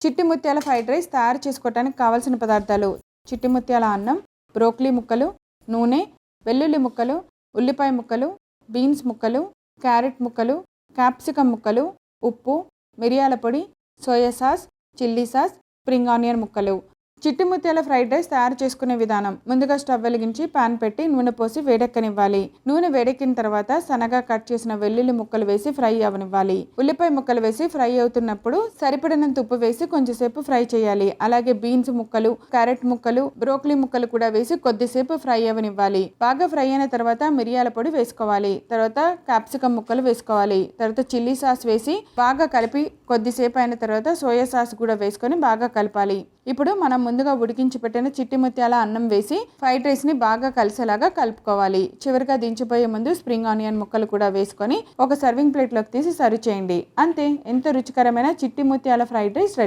చిట్టి ముత్యాల fried rice తయారు చేసుకోవడానికి కావాల్సిన పదార్థాలు: చిట్టి ముత్యాల అన్నం, బ్రోకలీ ముక్కలు, నూనె, వెల్లుల్లి ముక్కలు, ఉల్లిపాయ ముక్కలు, బీన్స్ ముక్కలు, క్యారెట్ ముక్కలు, క్యాప్సికమ్ ముక్కలు, ఉప్పు, మిరియాల పొడి, soya sauce, chilli sauce, spring onion ముక్కలు. చిట్టి ముత్యాల ఫ్రైడ్ రైస్ తయారు చేసుకునే విధానం: ముందుగా స్టవ్ వెలిగించి పాన్ పెట్టి నూనె పోసి వేడెక్కనివ్వాలి. నూనె వేడెక్కిన తర్వాత సన్నగా కట్ చేసిన వెల్లుల్లి ముక్కలు వేసి ఫ్రై అవనివ్వాలి. ఉల్లిపాయ ముక్కలు వేసి ఫ్రై అవుతున్నప్పుడు సరిపడినంత ఉప్పు వేసి కొంచెంసేపు ఫ్రై చేయాలి. అలాగే బీన్స్ ముక్కలు, క్యారెట్ ముక్కలు, బ్రోకలీ ముక్కలు కూడా వేసి కొద్దిసేపు ఫ్రై అవనివ్వాలి. బాగా ఫ్రై అయిన తర్వాత మిరియాల పొడి వేసుకోవాలి. తర్వాత క్యాప్సికమ్ ముక్కలు వేసుకోవాలి. తర్వాత చిల్లీ సాస్ వేసి బాగా కలిపి కొద్దిసేపు అయిన తర్వాత సోయా సాస్ కూడా వేసుకొని బాగా కలపాలి. ఇప్పుడు మనం ముందుగా ఉడికించి పెట్టిన చిట్టి ముత్యాల అన్నం వేసి ఫ్రైడ్ రైస్ని బాగా కలిసేలాగా కలుపుకోవాలి. చివరిగా దించిపోయే ముందు స్ప్రింగ్ ఆనియన్ ముక్కలు కూడా వేసుకొని ఒక సర్వింగ్ ప్లేట్లోకి తీసి సర్వ్ చేయండి. అంతే, ఎంతో రుచికరమైన చిట్టి ముత్యాల ఫ్రైడ్ రైస్ రెడీ.